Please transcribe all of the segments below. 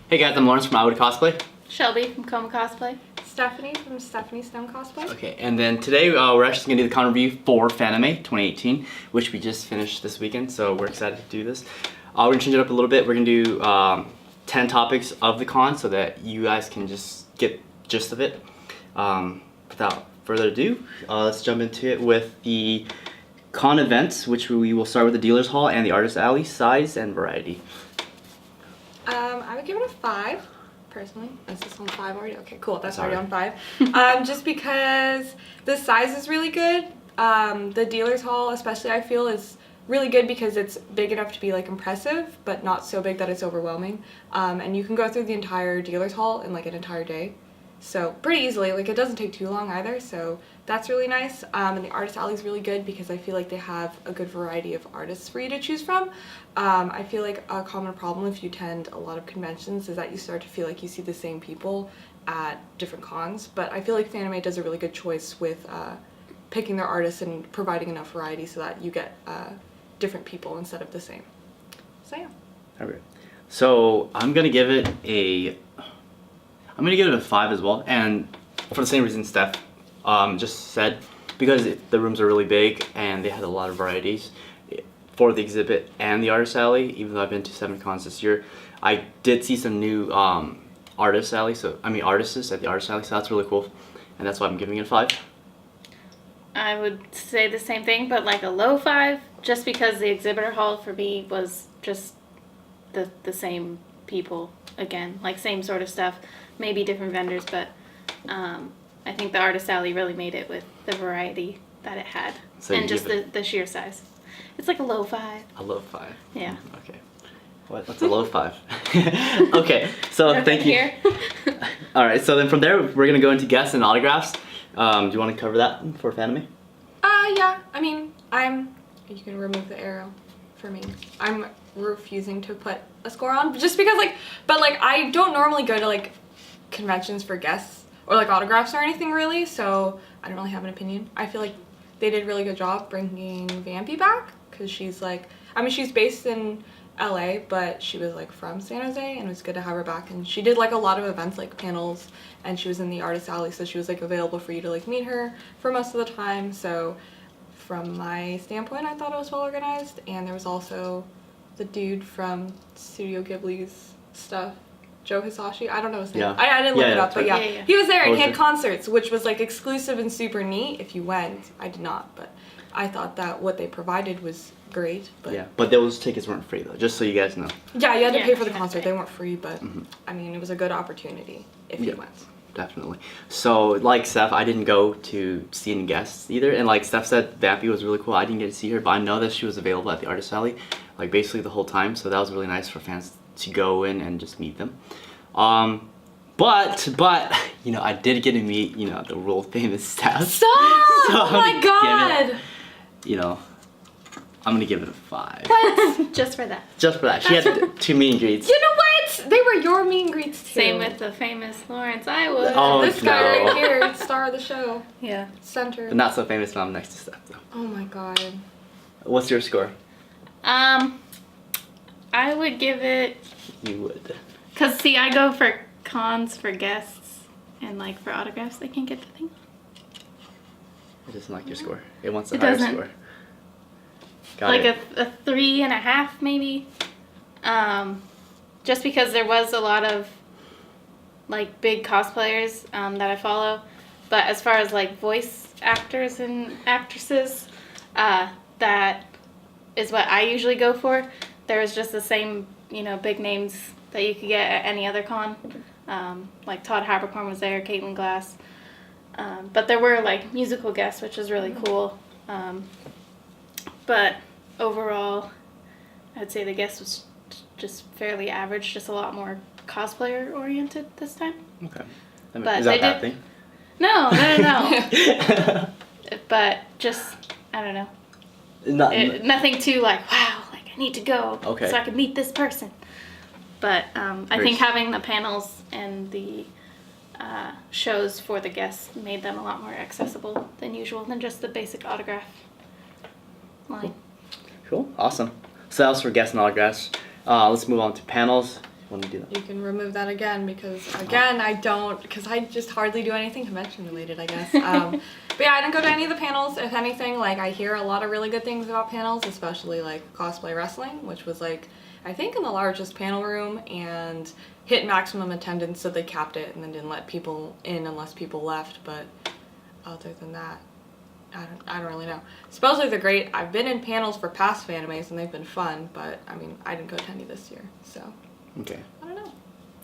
Hey guys, I'm Lawrence from I Would Cosplay. Shelby from Coma Cosplay. Stephanie from Stephanie Stone Cosplay. Okay, and then today we're actually going to do the con review for Fanime2018, which we just finished this weekend, so we're excited to do this. We're going to change it up a little bit. We're going to do 10 topics of the con so that you guys can just get the gist of it. Without further ado, let's jump into it with the con events, which we will start with the dealer's hall and the artist alley, size and variety. I would give it a 5, personally. Is this on 5 already? Okay, cool. That's Sorry. already on 5. Just because the size is really good. The dealer's hall, especially, I feel, is really good because it's big enough to be like impressive, but not so big that it's overwhelming. And you can go through the entire dealer's hall in like an entire day. So pretty easily, like it doesn't take too long either, so that's really nice. And the artist alley is really good because I feel like they have a good variety of artists for you to choose from. I feel like a common problem if you attend a lot of conventions is that you start to feel like you see the same people at different cons, but I feel like Fanime does a really good choice with picking their artists and providing enough variety so that you get different people instead of the same. So yeah. Alright, so I'm gonna give it a 5 as well, and for the same reason Steph just said, because the rooms are really big and they had a lot of varieties for the exhibit and the artist alley. Even though I've been to 7 cons this year, I did see some new artist alley, artists at the artist alley, so that's really cool, and that's why I'm giving it a 5. I would say the same thing, but like a low 5, just because the exhibitor hall for me was just the same people again, like same sort of stuff, maybe different vendors, but I think the artist alley really made it with the variety that it had, So and just the sheer size. It's like a low 5. A low 5. Yeah. Okay. What's a low 5? Okay, so thank you. Here. Alright, so then from there we're gonna go into guests and autographs. Do you want to cover that for Fanime? Yeah. I mean, you can remove the arrow for me. I'm refusing to put a score on just because but I don't normally go to like conventions for guests or like autographs or anything really, so I don't really have an opinion. I feel like they did a really good job bringing Vampy back because she's she's based in LA, but she was like from San Jose, and it was good to have her back. And she did like a lot of events, like panels, and she was in the artist alley, so she was like available for you to like meet her for most of the time. So from my standpoint, I thought it was well organized. And there was also the dude from Studio Ghibli's stuff, Joe Hisashi. I don't know his name. Yeah. I didn't look it up, but Yeah. he was there, and he had Poster. concerts, which was like exclusive and super neat if you went. I did not, but I thought that what they provided was great. But Yeah, but those tickets weren't free though, just so you guys know. yeah, you had to Yeah, pay for the you had to concert. pay. They weren't free, but I mean, it was a good opportunity if you went. Definitely. So, like Steph, I didn't go to see any guests either, and like Steph said, Vampy was really cool. I didn't get to see her, but I know that she was available at the artist alley, like basically the whole time, so that was really nice for fans to go in and just meet them. But you know, I did get to meet, you know, the world famous Steph. Stop! So Oh my god! You know, I'm gonna give it a 5. Just for that. Just for that. She had 2 meet and greets. You know what? They were your meet and greets too. Same with the famous Lawrence I would. Oh, This guy no. right here, star of the show, Yeah. center. But not so famous when I'm next to Steph though. Oh my god. What's your score? I would give it, You would. cause see, I go for cons for guests, and like for autographs, they can't get the thing. It doesn't like your score. It wants a It higher doesn't. score. Got Like it. a 3.5 maybe. Just because there was a lot of like big cosplayers that I follow, but as far as like voice actors and actresses, that is what I usually go for. There was just the same, you know, big names that you could get at any other con. Like Todd Habercorn was there, Caitlin Glass. But there were like musical guests, which was really cool. But overall, I'd say the guest was just fairly average, just a lot more cosplayer oriented this time. Okay. But Is that a they bad did- thing? No. But just, I don't know. Nothing too like, wow, like I need to go Okay. so I can meet this person. But I Very think s- having the panels and the shows for the guests made them a lot more accessible than usual, than just the basic autograph line. Cool. Awesome. So that was for guests and autographs. Let's move on to panels. when we do that. You can remove that again because I just hardly do anything convention related, I guess. But yeah, I didn't go to any of the panels. If anything, like I hear a lot of really good things about panels, especially like cosplay wrestling, which was like, I think in the largest panel room and hit maximum attendance, so they capped it and then didn't let people in unless people left. But other than that, I don't really know. Supposedly they're great. I've been in panels for past Fanimes and they've been fun, but I mean, I didn't go to any this year, so. Okay. I don't know.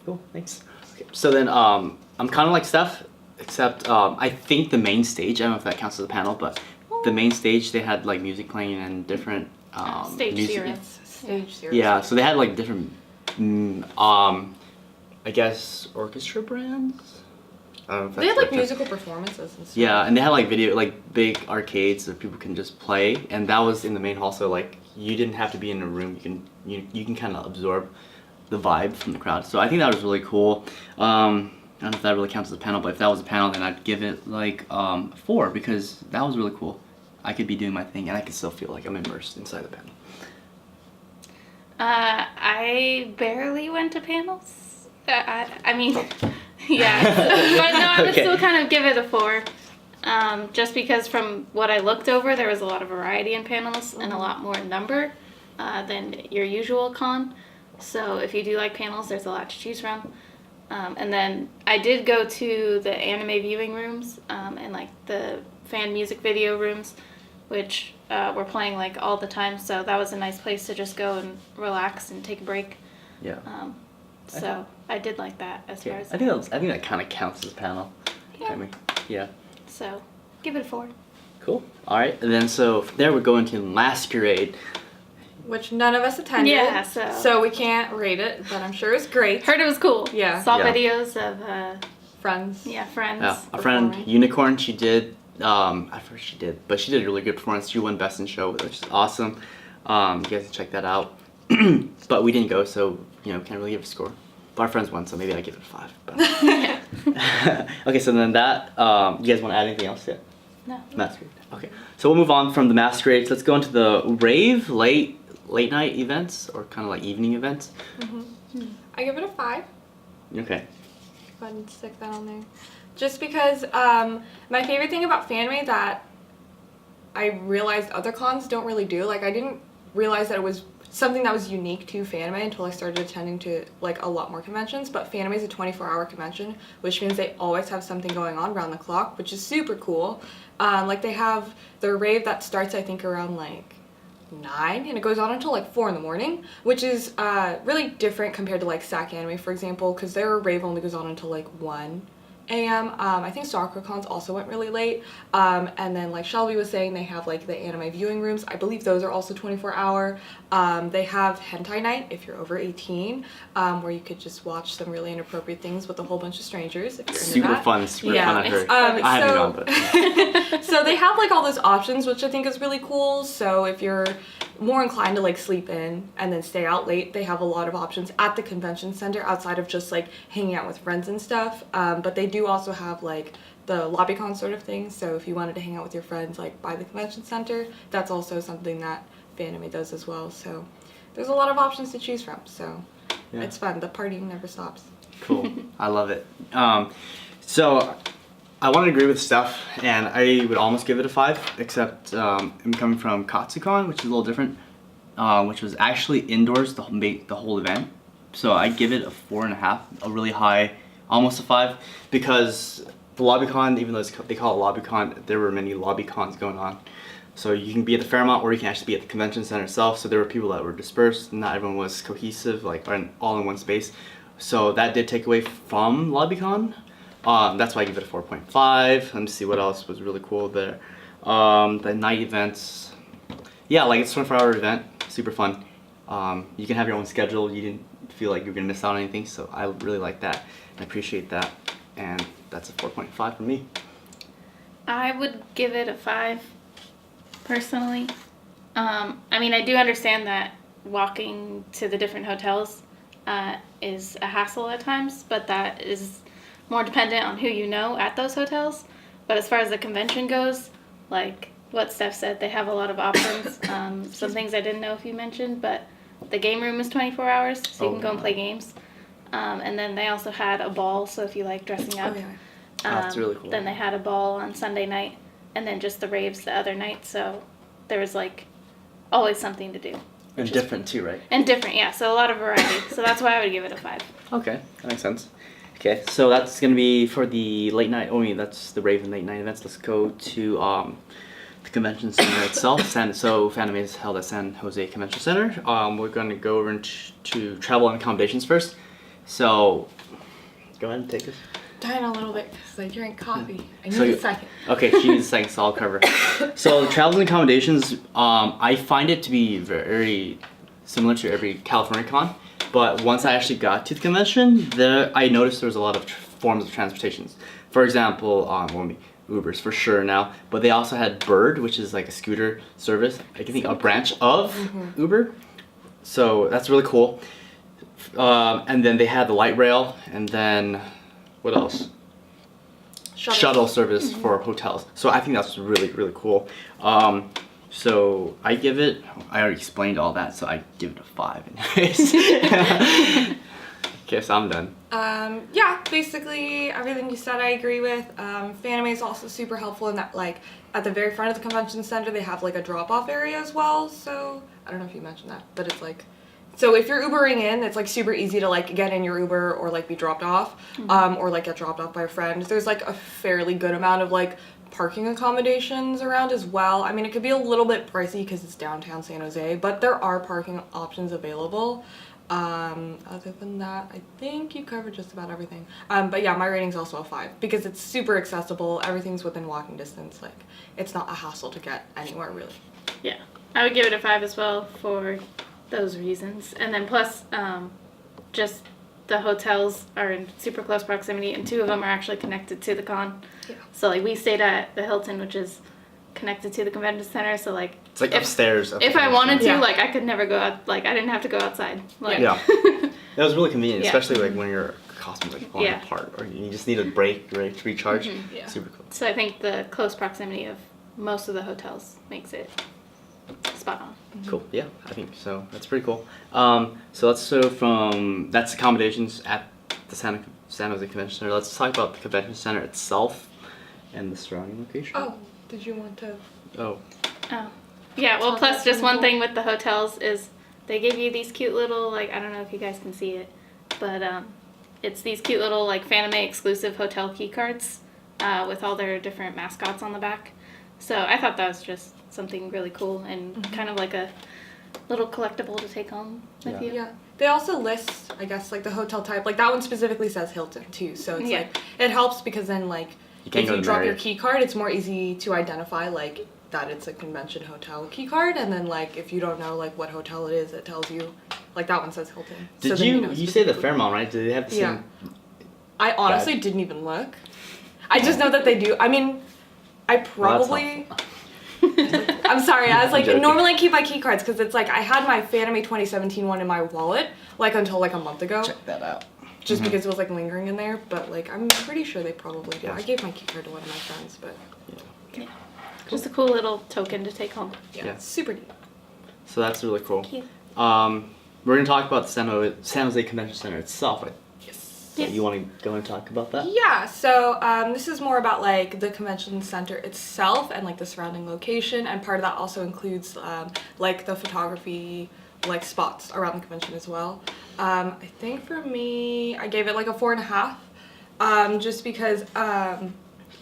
Cool. Thanks. Okay. So then, I'm kind of like Steph, except I think the main stage. I don't know if that counts as a panel, but the main stage they had like music playing and different Stage music. zero. It's stage zero. Yeah. So they had like different, I guess orchestra brands. I don't know if They had that's like the term. musical performances and stuff. Yeah, and they had like like big arcades that people can just play, and that was in the main hall. So like you didn't have to be in a room. You can kind of absorb the vibe from the crowd. So I think that was really cool. I don't know if that really counts as a panel, but if that was a panel, then I'd give it like 4 because that was really cool. I could be doing my thing, and I could still feel like I'm immersed inside the panel. I barely went to panels. I mean, yeah, but no, I would Okay. still kind of give it a 4. Just because from what I looked over, there was a lot of variety in panels and a lot more number than your usual con. So if you do like panels, there's a lot to choose from. And then I did go to the anime viewing rooms and like the fan music video rooms, which were playing like all the time. So that was a nice place to just go and relax and take a break. Yeah. So I did like that as far as I think that kind of counts as panel. Yeah. I mean, yeah. So give it a 4. Cool. All right, and then so from there we're going to Masquerade. Which none of us attended. Yeah, so we can't rate it, but I'm sure it's great. Heard it was cool. Yeah. Saw Yeah. videos of Friends. friends. Yeah, a friend, performing. Unicorn, she did, at first she did, but she did a really good performance. She won Best in Show, which is awesome. You guys can check that out. But we didn't go, so, can't really give a score. But our friends won, so maybe I give it a 5. But. Okay, so then that, you guys want to add anything else yet? No. Masquerade. Okay, so we'll move on from the Masquerades. Let's go into the rave, late night events, or kind of like evening events. I give it a 5. Okay. Go ahead and stick that on there. Just because my favorite thing about Fanime that I realized other cons don't really do, like I didn't realize that it was something that was unique to Fanime until I started attending to like a lot more conventions, but Fanime is a 24-hour convention, which means they always have something going on around the clock, which is super cool. Like they have their rave that starts I think around like 9 and it goes on until like 4 in the morning, which is really different compared to like SAC Anime, for example, because their rave only goes on until like 1 a.m. I think Sakura Cons also went really late, and then like Shelby was saying, they have like the anime viewing rooms. I believe those are also 24-hour. They have hentai night if you're over 18, where you could just watch some really inappropriate things with a whole bunch of strangers if you're into Super that. fun, super Yeah. fun, I heard. Um, I haven't so- gone, but. So they have like all those options, which I think is really cool. So if you're more inclined to like sleep in and then stay out late, they have a lot of options at the convention center outside of just like hanging out with friends and stuff. But they do also have like the LobbyCon sort of thing. So if you wanted to hang out with your friends like by the convention center, that's also something that Fanime does as well. So there's a lot of options to choose from. So Yeah. it's fun. The partying never stops. Cool. I love it. So I want to agree with Steph, and I would almost give it a 5, except I'm coming from Katsucon, which is a little different, which was actually indoors the whole event. So I give it a 4.5, a really high, almost a 5, because the LobbyCon, even though they call it LobbyCon, there were many LobbyCons going on. So you can be at the Fairmont, or you can actually be at the convention center itself. So there were people that were dispersed. Not everyone was cohesive, like all in one space. So that did take away from LobbyCon. That's why I give it a 4.5. Let me see what else was really cool there. The night events. Yeah, like it's a 24-hour event. Super fun. You can have your own schedule. You didn't feel like you're going to miss out on anything. So I really like that. I appreciate that. And that's a 4.5 for me. I would give it a 5, personally. I mean, I do understand that walking to the different hotels is a hassle at times, but that is more dependent on who you know at those hotels. But as far as the convention goes, like what Steph said, they have a lot of options. Some things I didn't know if you mentioned, but the game room is 24 hours, so you can go and play games. And then they also had a ball, so if you like dressing up. Oh, yeah. That's really cool. Then they had a ball on Sunday night, and then just the raves the other night. So there was like always something to do. And different too, right? And different, yeah. So a lot of variety. So that's why I would give it a 5. Okay, that makes sense. Okay, so that's gonna be for the late night. Oh, yeah, that's the rave and late night events. Let's go to the convention center itself. So Fanime is held at San Jose Convention Center. We're gonna go over into travel and accommodations first. So go ahead and take this. Dying a little bit because I drank coffee. I need So a second. Okay, she needs a second, so I'll cover. So travel and accommodations, I find it to be very similar to every California con, but once I actually got to the convention, I noticed there was a lot of forms of transportations. For example, Ubers for sure now, but they also had Bird, which is like a scooter service, I think a branch of Uber. So that's really cool. And then they had the light rail, and then what else? Shuttle service for hotels. So I think that's really, really cool. So I already explained all that, so I give it a 5 anyways. Okay, so I'm done. Yeah, basically everything you said I agree with. Fanime is also super helpful in that, like, at the very front of the convention center they have like a drop-off area as well. So I don't know if you mentioned that, but it's like, so if you're Ubering in, it's like super easy to like get in your Uber or like be dropped off, or like get dropped off by a friend. There's like a fairly good amount of like parking accommodations around as well. I mean, it could be a little bit pricey because it's downtown San Jose, but there are parking options available. Other than that, I think you covered just about everything. But yeah, my rating's also a 5 because it's super accessible. Everything's within walking distance. Like, it's not a hassle to get anywhere really. Yeah, I would give it a 5 as well for those reasons. And then plus, just the hotels are in super close proximity, and 2 of them are actually connected to the con. Yeah. So like we stayed at the Hilton, which is connected to the convention center. So like It's like upstairs. if I wanted to, Yeah. like I could never go out. Like I didn't have to go outside. Like, Yeah. That was really convenient, Yeah. especially like when your costume's like falling Yeah. apart, or you just need a break, right, to recharge. Yeah. Super cool. So I think the close proximity of most of the hotels makes it spot on. Cool. Yeah, I think so. That's pretty cool. So that's accommodations at the San Jose Convention Center. Let's talk about the convention center itself and the surrounding location. Oh, did you want to? Oh. Oh. Yeah, well, Talk plus about just one the- thing with the hotels is they give you these cute little, like, I don't know if you guys can see it, but it's these cute little, like, Fanime exclusive hotel key cards with all their different mascots on the back. So I thought that was just something really cool and kind of like a little collectible to take home with you. Yeah. They also list, I guess, like the hotel type. Like that one specifically says Hilton too. So it's Yeah. like it helps because then like can't if go you to drop your Marriott. key card, it's more easy to identify like that it's a convention hotel key card. And then like if you don't know like what hotel it is, it tells you like that one says Hilton. Did So then you know say the specifically. Fairmont, right? Do they have the Yeah. same? I honestly didn't even look. I just know that they do. I mean, I probably. I'm sorry. I was like, joking. normally I keep my key cards because it's like I had my Fanime 2017 one in my wallet like until like a month ago, Check that out. just because it was like lingering in there. But like I'm pretty sure they probably do. Yeah. I gave my key card to one of my friends, but Yeah. Just a cool little token to take home. yeah, Yeah. it's super neat. So that's really cool. Cute. We're gonna talk about the San Jose Convention Center itself. Yes. So you want to go and talk about that? Yeah, so this is more about like the convention center itself and like the surrounding location, and part of that also includes like the photography like spots around the convention as well. I think for me, I gave it like a 4.5, just because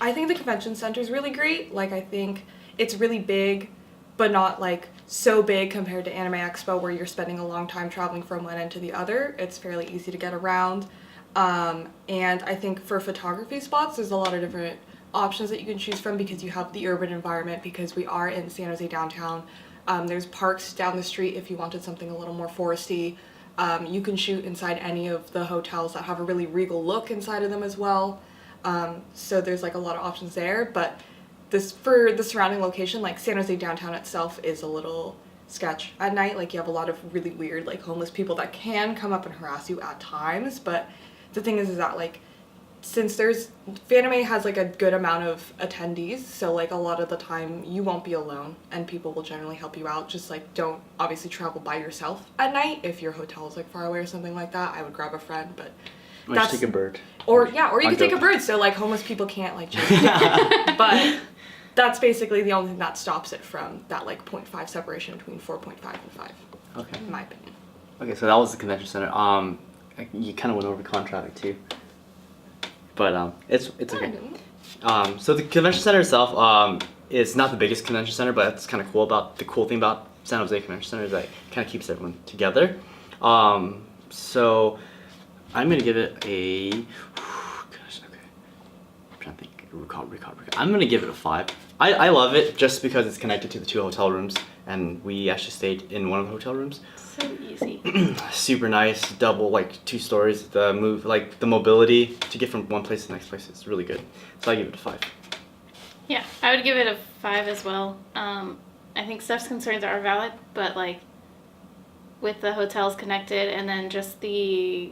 I think the convention center is really great. Like I think it's really big, but not like so big compared to Anime Expo where you're spending a long time traveling from one end to the other. It's fairly easy to get around. And I think for photography spots, there's a lot of different options that you can choose from because you have the urban environment because we are in San Jose downtown. There's parks down the street if you wanted something a little more foresty. You can shoot inside any of the hotels that have a really regal look inside of them as well. So there's like a lot of options there, but for the surrounding location, like San Jose downtown itself is a little sketch at night. Like you have a lot of really weird like homeless people that can come up and harass you at times, but the thing is that like since Fanime has like a good amount of attendees, so like a lot of the time you won't be alone and people will generally help you out. Just like don't obviously travel by yourself at night. If your hotel is like far away or something like that, I would grab a friend, but Or just take a bird. Or you could take a joking. bird, so like homeless people can't like chase you. But that's basically the only thing that stops it from that like 0.5 separation between 4.5 and 5. Okay. In my opinion. Okay, so that was the convention center. You kind of went over con traffic too, but it's okay. So the convention center itself is not the biggest convention center, but it's kind of cool. The cool thing about San Jose Convention Center is that it kind of keeps everyone together. So I'm gonna give it a. Gosh, okay. I'm trying to think. Recall. I'm gonna give it a 5. I love it just because it's connected to the 2 hotel rooms, and we actually stayed in one of the hotel rooms. So easy. Super nice, double, like 2 stories. The mobility to get from one place to the next place is really good. So I give it a 5. Yeah, I would give it a 5 as well. I think Steph's concerns are valid, but like with the hotels connected and then just the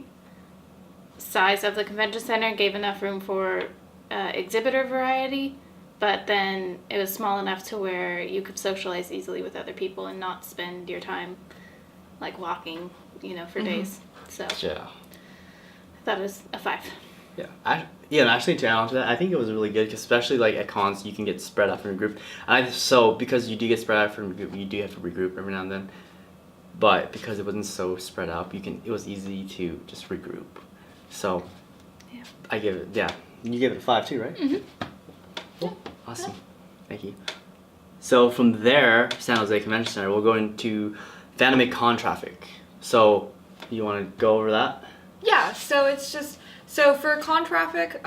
size of the convention center gave enough room for exhibitor variety, but then it was small enough to where you could socialize easily with other people and not spend your time like walking, for days. So Yeah. I thought it was a 5. Yeah. And actually to add on to that, I think it was really good, 'cause especially like at cons, you can get spread out from a group. So because you do get spread out from a group, you do have to regroup every now and then. But because it wasn't so spread out, it was easy to just regroup. So Yeah. I give it, yeah. You gave it a 5 too, right? Mm-hmm. Cool. Awesome. Thank you. So from there, San Jose Convention Center, we'll go into Fanime con traffic. So you want to go over that? Yeah, so for con traffic,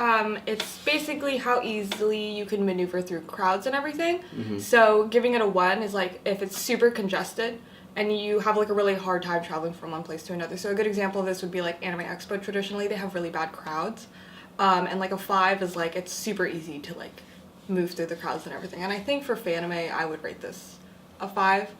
it's basically how easily you can maneuver through crowds and everything. Mm-hmm. So giving it a 1 is like if it's super congested and you have like a really hard time traveling from one place to another. So a good example of this would be like Anime Expo. Traditionally, they have really bad crowds. And like a 5 is like it's super easy to like move through the crowds and everything. And I think for Fanime, I would rate this a 5,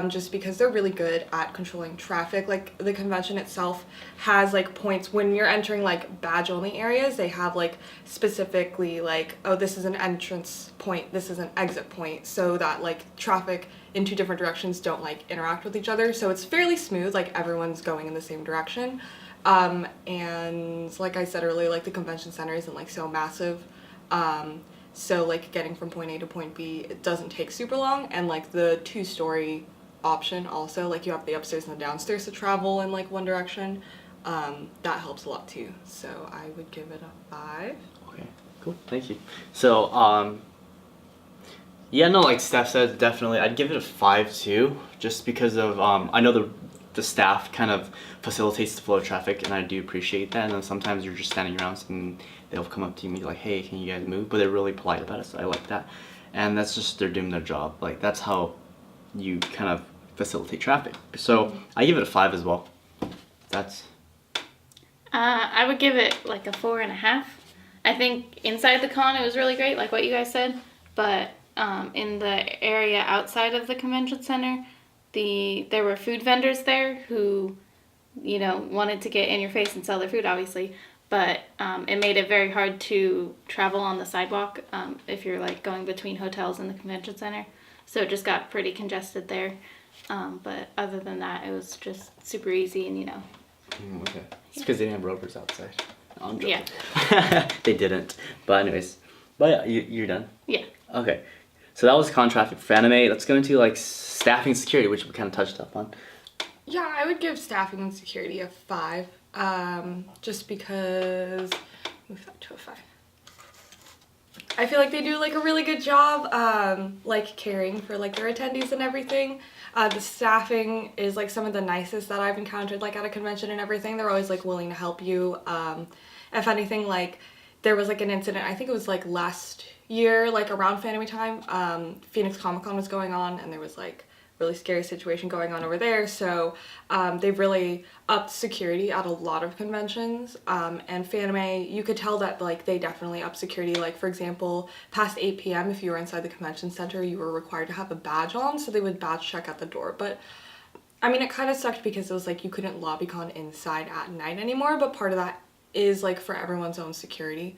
just because they're really good at controlling traffic. Like the convention itself has like points when you're entering like badge only areas. They have like specifically like, oh, this is an entrance point, this is an exit point, so that like traffic in 2 different directions don't like interact with each other. So it's fairly smooth, like everyone's going in the same direction. And like I said earlier, like the convention center isn't like so massive. So like getting from point A to point B, it doesn't take super long. And like the 2-story option also, like you have the upstairs and the downstairs to travel in like one direction. That helps a lot too. So I would give it a 5. Okay, cool. Thank you. So, yeah, no, like Steph said, definitely, I'd give it a 5 too, just because of, I know the staff kind of facilitates the flow of traffic, and I do appreciate that. And then sometimes you're just standing around and they'll come up to you and be like, hey, can you guys move? But they're really polite about it, so I like that. And that's just, they're doing their job. Like, that's how you kind of facilitate traffic. So I give it a 5 as well. That's... I would give it like a 4.5. I think inside the con it was really great, like what you guys said, but in the area outside of the convention center, there were food vendors there who, wanted to get in your face and sell their food, obviously, but it made it very hard to travel on the sidewalk if you're like going between hotels and the convention center. So it just got pretty congested there. But other than that, it was just super easy and, Okay. It's because they didn't have rovers outside. No, I'm joking. Yeah. They didn't. But anyways. But yeah, you're done? Yeah. Okay. So that was con traffic for Fanime. Let's go into like staffing and security, which we kind of touched up on. Yeah, I would give staffing and security a 5. Just because... Move that to a 5. I feel like they do like a really good job, like caring for like their attendees and everything. The staffing is like some of the nicest that I've encountered like at a convention and everything. They're always like willing to help you. If anything, like there was like an incident, I think it was like last year, like around Fanime time, Phoenix Comic Con was going on and there was like really scary situation going on over there. So they've really upped security at a lot of conventions. And Fanime, you could tell that like they definitely upped security. Like for example, past 8 p.m. if you were inside the convention center, you were required to have a badge on. So they would badge check at the door. But I mean, it kind of sucked because it was like you couldn't lobby con inside at night anymore. But part of that is like for everyone's own security.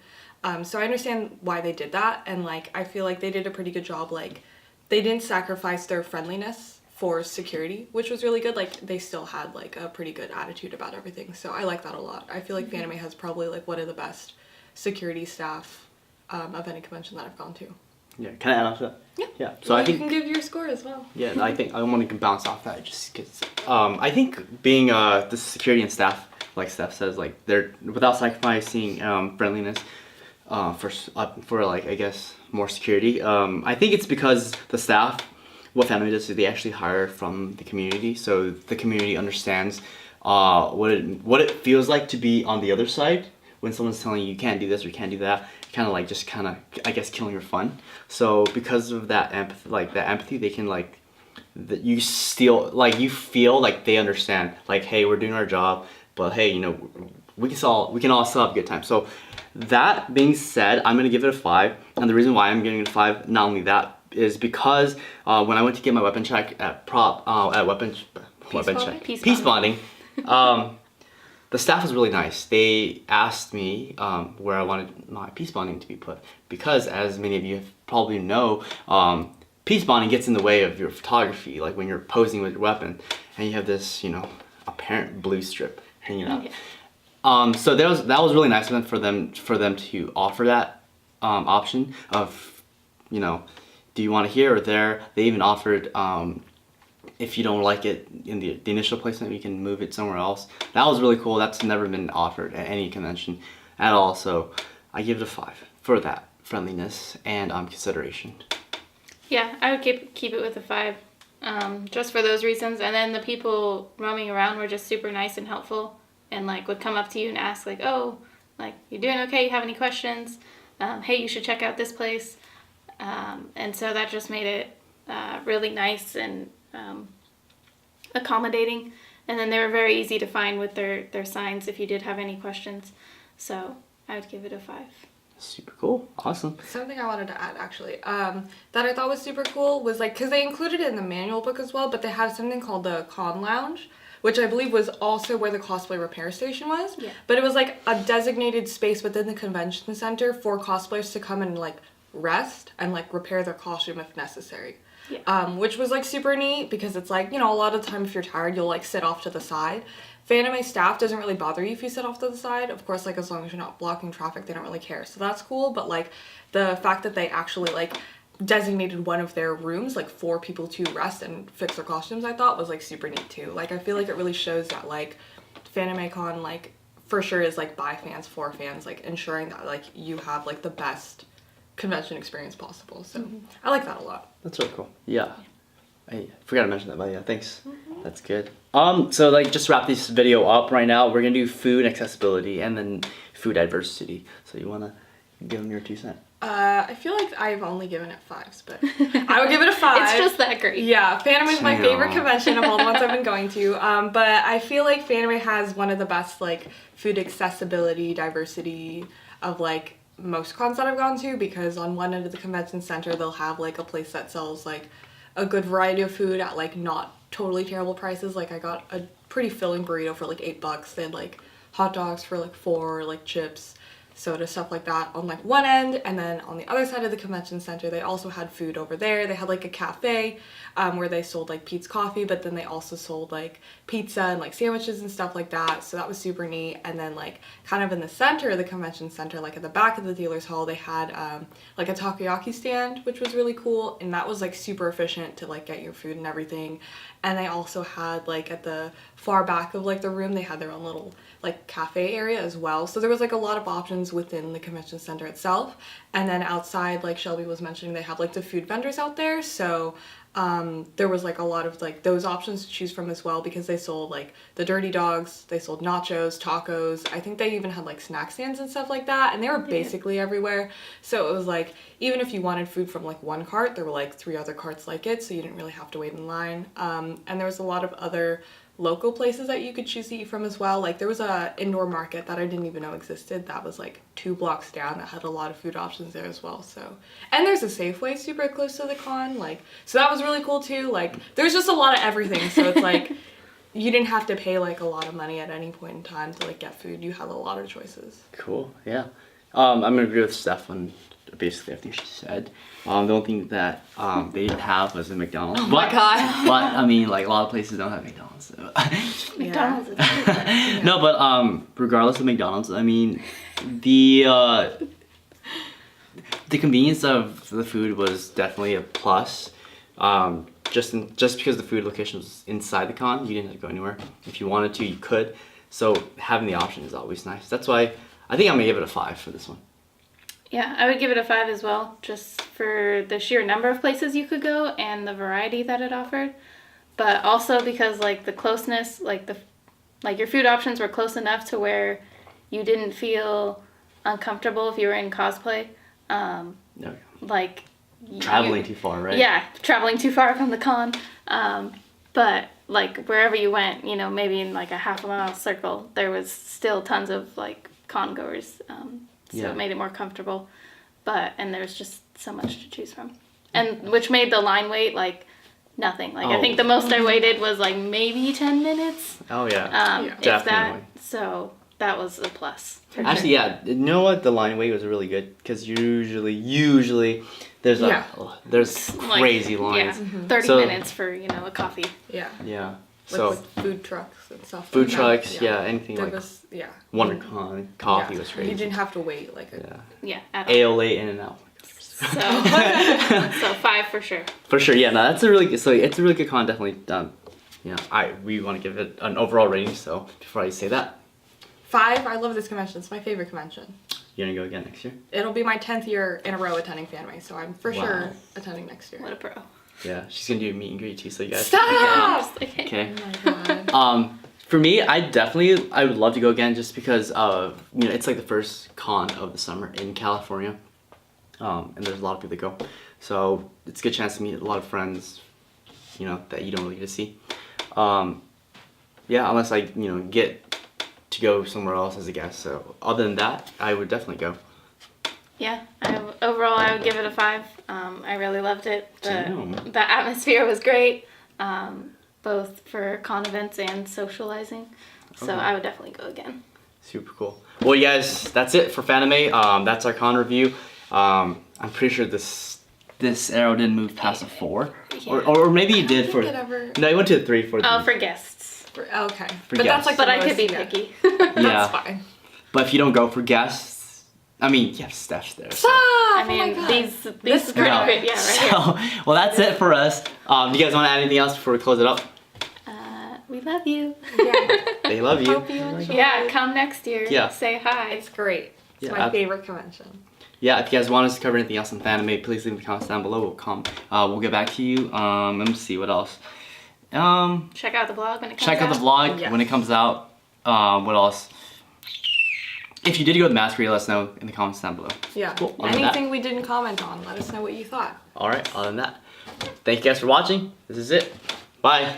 So I understand why they did that, and like I feel like they did a pretty good job. Like they didn't sacrifice their friendliness for security, which was really good. Like they still had like a pretty good attitude about everything. So I like that a lot. I feel like Fanime has probably like one of the best security staff of any convention that I've gone to. Yeah, can I add on to that? Yeah. Yeah. So Well, I think you can give your score as well. yeah, I think I want to bounce off that just because I think being the security and staff, like Steph says, like they're without sacrificing friendliness for like I guess more security. I think it's because the staff, what Fanime does is they actually hire from the community, so the community understands what it feels like to be on the other side when someone's telling you can't do this or you can't do that. Kind of like just kind of I guess killing your fun. So because of that empathy, they can like you feel like they understand, like, hey, we're doing our job, but hey, you know, we can all still have a good time. So that being said, I'm gonna give it a 5, and the reason why I'm giving it a 5, not only that, is because when I went to get my weapon check at peace bonding, the staff was really nice. They asked me where I wanted my peace bonding to be put, because as many of you probably know, peace bonding gets in the way of your photography, like when you're posing with your weapon and you have this, you know, apparent blue strip hanging out. Okay. So that was really nice of them for them to offer that option of, you know, do you want it here or there? They even offered if you don't like it in the initial placement, you can move it somewhere else. That was really cool. That's never been offered at any convention at all. So I give it a 5 for that friendliness and consideration. Yeah, I would keep it with a 5, just for those reasons. And then the people roaming around were just super nice and helpful, and like would come up to you and ask like, oh, like, you doing okay? You have any questions? Hey, you should check out this place. And so that just made it really nice and accommodating. And then they were very easy to find with their signs if you did have any questions. So I would give it a 5. Super cool. Awesome. Something I wanted to add actually that I thought was super cool was like, because they included it in the manual book as well, but they have something called the Con Lounge, which I believe was also where the cosplay repair station was. Yeah. But it was like a designated space within the convention center for cosplayers to come and like rest and like repair their costume if necessary. Yeah. Which was like super neat, because it's like, you know, a lot of the time if you're tired, you'll like sit off to the side. Fanime staff doesn't really bother you if you sit off to the side. Of course, like as long as you're not blocking traffic, they don't really care. So that's cool. But like the fact that they actually like designated one of their rooms like for people to rest and fix their costumes, I thought was like super neat too. Like I feel like it really shows that like FanimeCon like for sure is like by fans for fans, like ensuring that like you have like the best convention experience possible. So I like that a lot. That's really cool. Yeah. I forgot to mention that, but yeah, thanks. That's good. So like just wrap this video up right now. We're gonna do food accessibility and then food diversity. So you wanna give them your 2 cents? I feel like I've only given it 5s, but I would give it a 5. It's just that great. Yeah, Fanime is my favorite convention of all the ones I've been going to. But I feel like Fanime has one of the best like food accessibility, diversity of like most cons that I've gone to, because on one end of the convention center they'll have like a place that sells like a good variety of food at like not totally terrible prices. Like I got a pretty filling burrito for like $8. They had like hot dogs for like 4, like chips, soda, stuff like that on like one end. And then on the other side of the convention center they also had food over there. They had like a cafe where they sold like Pete's Coffee, but then they also sold like pizza and like sandwiches and stuff like that. So that was super neat. And then like kind of in the center of the convention center, like at the back of the dealer's hall, they had like a takoyaki stand, which was really cool. And that was like super efficient to like get your food and everything. And they also had like at the far back of like the room, they had their own little like cafe area as well. So there was like a lot of options within the convention center itself. And then outside, like Shelby was mentioning, they have like the food vendors out there. So there was like a lot of like those options to choose from as well, because they sold like the dirty dogs, they sold nachos, tacos. I think they even had like snack stands and stuff like that, and they were basically everywhere. So it was like even if you wanted food from like one cart, there were like 3 other carts like it, so you didn't really have to wait in line. And there was a lot of other local places that you could choose to eat from as well. Like there was a indoor market that I didn't even know existed that was like 2 blocks down that had a lot of food options there as well. So, and there's a Safeway super close to the con, like, so that was really cool too. Like there's just a lot of everything, so it's like you didn't have to pay like a lot of money at any point in time to like get food. You had a lot of choices. Cool. Yeah. I'm gonna agree with Steph on basically everything she said. The only thing that they didn't have was a McDonald's. Oh my God. But I mean, like a lot of places don't have McDonald's. So. McDonald's is everywhere. No, but regardless of McDonald's, I mean, the convenience of the food was definitely a plus. Just because the food location was inside the con, you didn't have to go anywhere. If you wanted to, you could. So having the option is always nice. That's why I think I'm gonna give it a 5 for this one. Yeah, I would give it a 5 as well, just for the sheer number of places you could go and the variety that it offered. But also because like the closeness, like your food options were close enough to where you didn't feel uncomfortable if you were in cosplay. No. Like Traveling too far, right? Yeah, traveling too far from the con. But like wherever you went, you know, maybe in like a half a mile circle, there was still tons of like con goers. So it made it more comfortable. And there's just so much to choose from. And which made the line wait like nothing. Like I think the most I waited was like maybe 10 minutes. Oh yeah. If definitely. that. So that was a plus. Actually, yeah. You know what? The line wait was really good because usually there's there's crazy lines. Yeah, 30 minutes for a coffee. Yeah. Yeah. Like So with food trucks and stuff. food like trucks, that. yeah, anything There like was, yeah. WonderCon, coffee Yeah. was crazy. You didn't have to wait like a... Yeah. Yeah, at all. AOA in and out. So 5 for sure. For sure, yeah. No, that's a really good. So it's a really good con, definitely. We want to give it an overall rating. So before I say that, 5, I love this convention. It's my favorite convention. you're gonna go again next year. It'll be my 10th year in a row attending Fanime, so I'm for Wow. sure attending next year. What a pro. Yeah, she's gonna do a meet and greet too. So you guys. Stop! Okay. Oh my god. For me, I would love to go again just because it's like the first con of the summer in California, and there's a lot of people that go, so it's a good chance to meet a lot of friends, that you don't really get to see. Unless I get to go somewhere else as a guest. So other than that, I would definitely go. Yeah, overall I would give it a 5. I really loved it. Damn. The atmosphere was great, both for con events and socializing. So Okay. I would definitely go again. Super cool. Well, you guys, that's it for Fanime. That's our con review. I'm pretty sure this arrow didn't move past a 4, Yeah. or maybe it did for. it ever- No, you went to a 3 for. Oh, for guests. Okay. For But that's like guests. the But I could be lowest, picky. That's Yeah. fine. But if you don't go for guests, I mean, you have Steph's there. So. I mean, these This are pretty No. great. Yeah, right here. So, well, that's it for us. You guys want to add anything else before we close it up? We love you. Yeah. They love you. Hope you enjoy. Yeah, come next year. Yeah. Say hi. It's great. It's Yeah, my favorite convention. Yeah, if you guys want us to cover anything else on Fanime, please leave in the comments down below. We'll get back to you. Let me see what else. Check out the vlog when it comes Check out the vlog Yes. when it comes out. What else? If you did go to the masquerade, let us know in the comments down below. Yeah. Cool. Other than Anything we didn't comment on, let us know what you thought. All right. Other than that, thank you guys for watching. This is it. Bye.